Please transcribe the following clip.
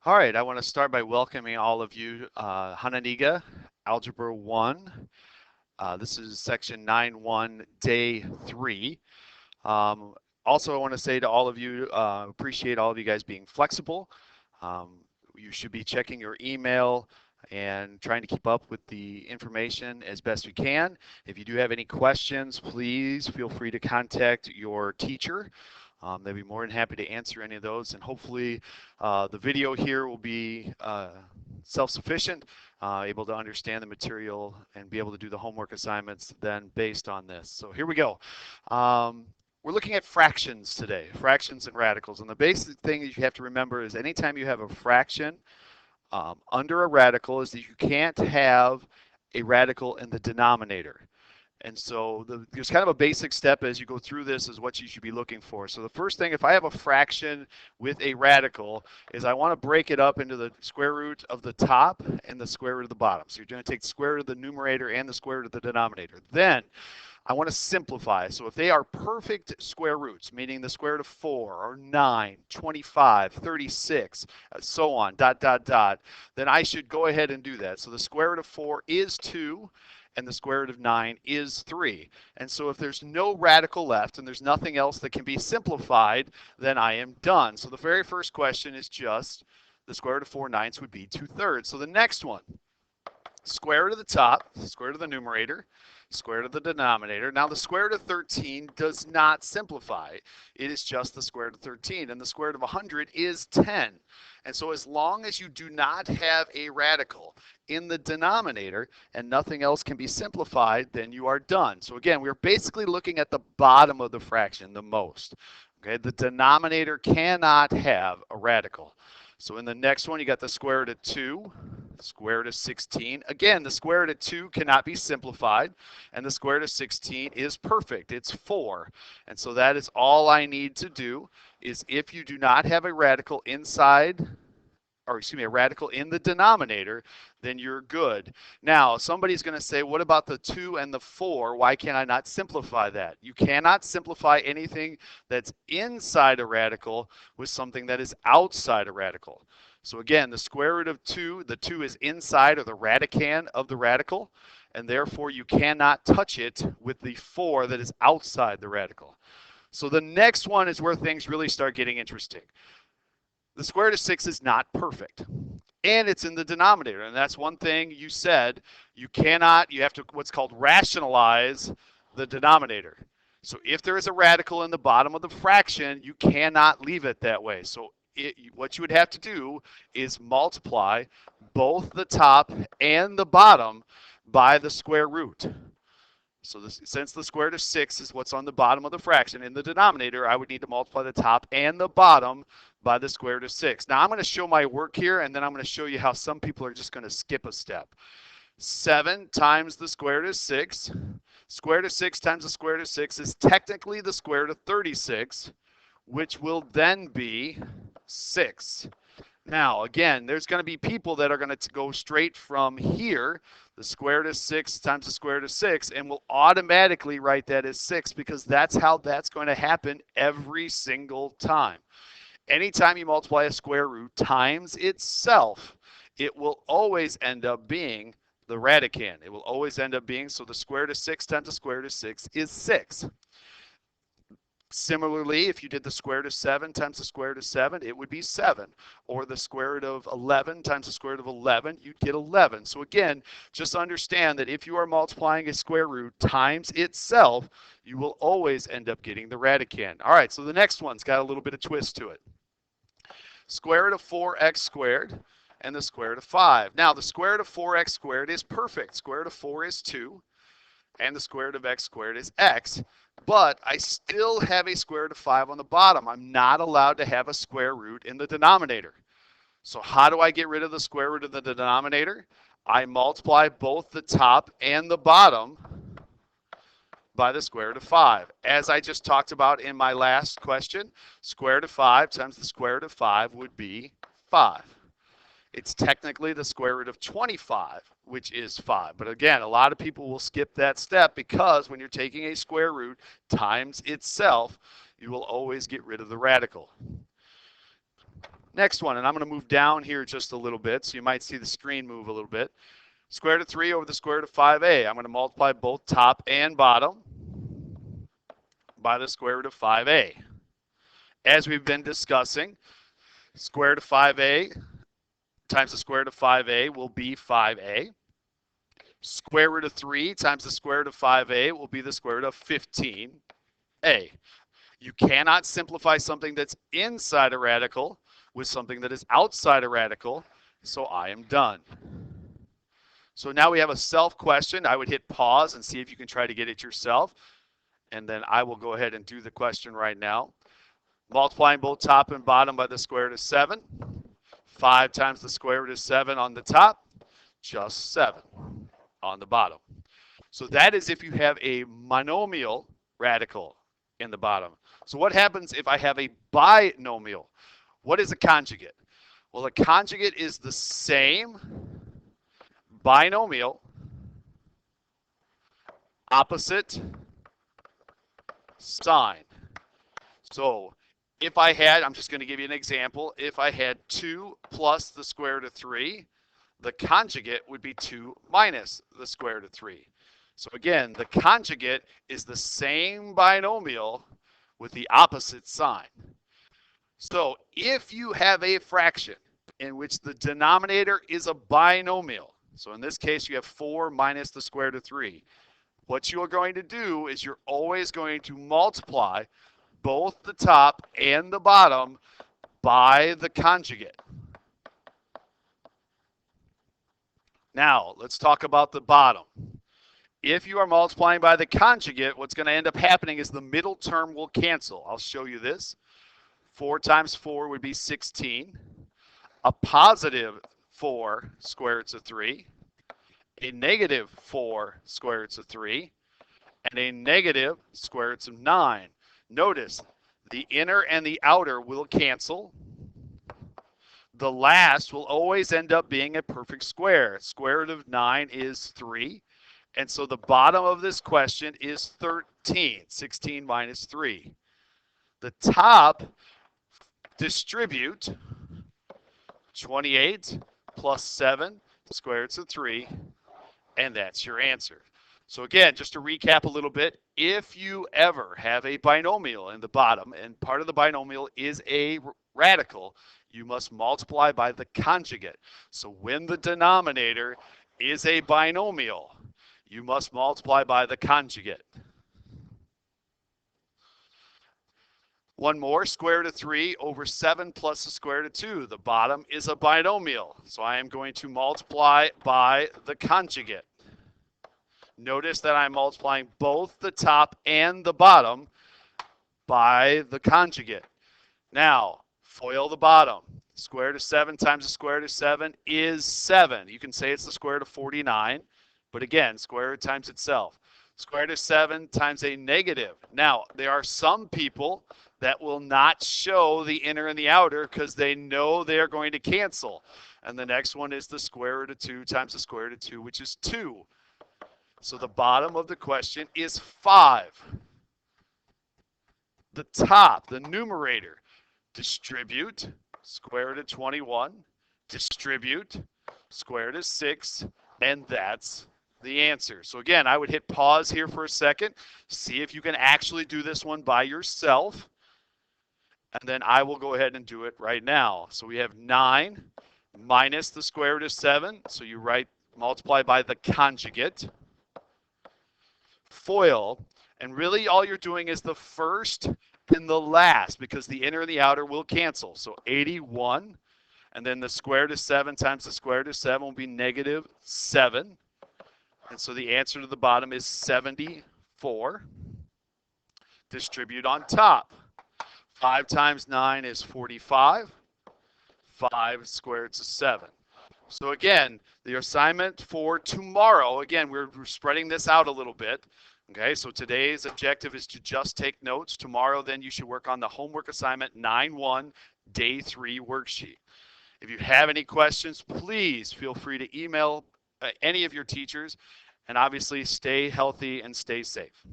All right, I want to start by welcoming all of you, Hononegah, Algebra 1. This is section 9.1, day 3. Um, Also, I want to say to all of you, appreciate all of you guys being flexible. You should be checking your email and trying to keep up with the information as best you can. If you do have any questions, please feel free to contact your teacher. They'd be more than happy to answer any of those, and hopefully the video here will be self-sufficient, able to understand the material and be able to do the homework assignments then based on this. So here we go. We're looking at fractions today, fractions and radicals. And the basic thing that you have to remember is anytime you have a fraction under a radical is that you can't have a radical in the denominator. And so there's kind of a basic step as you go through this is what you should be looking for. So the first thing, if I have a fraction with a radical, is I want to break it up into the square root of the top and the square root of the bottom. So you're going to take the square root of the numerator and the square root of the denominator. Then I want to simplify. So if they are perfect square roots, meaning the square root of 4 or 9, 25, 36, so on, dot, dot, dot, then I should go ahead and do that. So the square root of 4 is 2, and the square root of 9 is 3. And so if there's no radical left and there's nothing else that can be simplified, then I am done. So the very first question is just the square root of 4/9 would be 2/3. So the next one, square root of the top, square root of the numerator, square root of the denominator. Now the square root of 13 does not simplify. It is just the square root of 13, and the square root of 100 is 10. And so as long as you do not have a radical in the denominator and nothing else can be simplified, then you are done. So again, we're basically looking at the bottom of the fraction the most. Okay, the denominator cannot have a radical. So in the next one, you got the square root of 2, square root of 16. Again, the square root of 2 cannot be simplified, and the square root of 16 is perfect. It's 4. And so that is all I need to do is if you do not have a radical inside, or excuse me, a radical in the denominator, then you're good. Now, somebody's going to say, what about the 2 and the 4? Why can't I not simplify that? You cannot simplify anything that's inside a radical with something that is outside a radical. So again, the square root of 2, the 2 is inside or the radicand of the radical, and therefore you cannot touch it with the 4 that is outside the radical. So the next one is where things really start getting interesting. The square root of 6 is not perfect, and it's in the denominator, and that's one thing you said. You have to what's called rationalize the denominator. So if there is a radical in the bottom of the fraction, you cannot leave it that way. So what you would have to do is multiply both the top and the bottom by the square root. So since the square root of 6 is what's on the bottom of the fraction in the denominator, I would need to multiply the top and the bottom by the square root of 6. Now I'm going to show my work here, and then I'm going to show you how some people are just going to skip a step. 7 times the square root of 6. Square root of 6 times the square root of 6 is technically the square root of 36, which will then be 6. Now, again, there's going to be people that are going to go straight from here, the square root of 6 times the square root of 6, and will automatically write that as 6 because that's how that's going to happen every single time. Anytime you multiply a square root times itself, it will always end up being the radicand. It will always end up being, so the square root of 6 times the square root of 6 is 6. Similarly, if you did the square root of 7 times the square root of 7, it would be 7. Or the square root of 11 times the square root of 11, you'd get 11. So again, just understand that if you are multiplying a square root times itself, you will always end up getting the radicand. All right, so the next one's got a little bit of twist to it. Square root of 4x squared and the square root of 5. Now, the square root of 4x squared is perfect. Square root of 4 is 2, and the square root of x squared is x. But I still have a square root of 5 on the bottom. I'm not allowed to have a square root in the denominator. So how do I get rid of the square root of the denominator? I multiply both the top and the bottom by the square root of 5. As I just talked about in my last question, square root of 5 times the square root of 5 would be 5. It's technically the square root of 25, which is 5. But again, a lot of people will skip that step because when you're taking a square root times itself, you will always get rid of the radical. Next one, and I'm going to move down here just a little bit, so you might see the screen move a little bit. Square root of 3 over the square root of 5a. I'm going to multiply both top and bottom by the square root of 5a. As we've been discussing, square root of 5a times the square root of 5a will be 5a. Square root of 3 times the square root of 5a will be the square root of 15a. You cannot simplify something that's inside a radical with something that is outside a radical, so I am done. So now we have a self question. I would hit pause and see if you can try to get it yourself, and then I will go ahead and do the question right now. Multiplying both top and bottom by the square root of 7. 5 times the square root of 7 on the top, just 7 on the bottom. So that is if you have a monomial radical in the bottom. So what happens if I have a binomial? What is a conjugate? Well, a conjugate is the same binomial, opposite sign. So if I had, I'm just going to give you an example, if I had 2 plus the square root of 3, the conjugate would be 2 minus the square root of 3. So again, the conjugate is the same binomial with the opposite sign. So if you have a fraction in which the denominator is a binomial, so in this case you have 4 minus the square root of 3, what you're going to do is you're always going to multiply both the top and the bottom by the conjugate. Now, let's talk about the bottom. If you are multiplying by the conjugate, what's going to end up happening is the middle term will cancel. I'll show you this. 4 times 4 would be 16. A positive 4 square roots of 3. A negative 4 square roots of 3. And a negative square roots of 9. Notice, the inner and the outer will cancel. The last will always end up being a perfect square. Square root of 9 is 3. And so the bottom of this question is 13. 16 minus 3. The top, distribute 28 plus 7 square roots of 3. And that's your answer. So again, just to recap a little bit, if you ever have a binomial in the bottom, and part of the binomial is a radical, you must multiply by the conjugate. So when the denominator is a binomial, you must multiply by the conjugate. One more, square root of 3 over 7 plus the square root of 2. The bottom is a binomial, so I am going to multiply by the conjugate. Notice that I'm multiplying both the top and the bottom by the conjugate. Now, FOIL the bottom. Square root of 7 times the square root of 7 is 7. You can say it's the square root of 49, but again, square root times itself. Square root of 7 times a negative. Now, there are some people that will not show the inner and the outer because they know they're going to cancel. And the next one is the square root of 2 times the square root of 2, which is 2. So the bottom of the question is 5. The top, the numerator, distribute square root of 21, distribute square root of 6, and that's the answer. So again, I would hit pause here for a second, see if you can actually do this one by yourself, and then I will go ahead and do it right now. So we have 9 minus the square root of 7, so you multiply by the conjugate. FOIL, and really all you're doing is the first and the last because the inner and the outer will cancel. So 81, and then the square root of 7 times the square root of 7 will be negative 7. And so the answer to the bottom is 74. Distribute on top. 5 times 9 is 45. 5 square roots of 7. So again, the assignment for tomorrow, again, we're spreading this out a little bit. Okay, so today's objective is to just take notes. Tomorrow, then, you should work on the homework assignment 9-1, day 3 worksheet. If you have any questions, please feel free to email any of your teachers. And obviously, stay healthy and stay safe.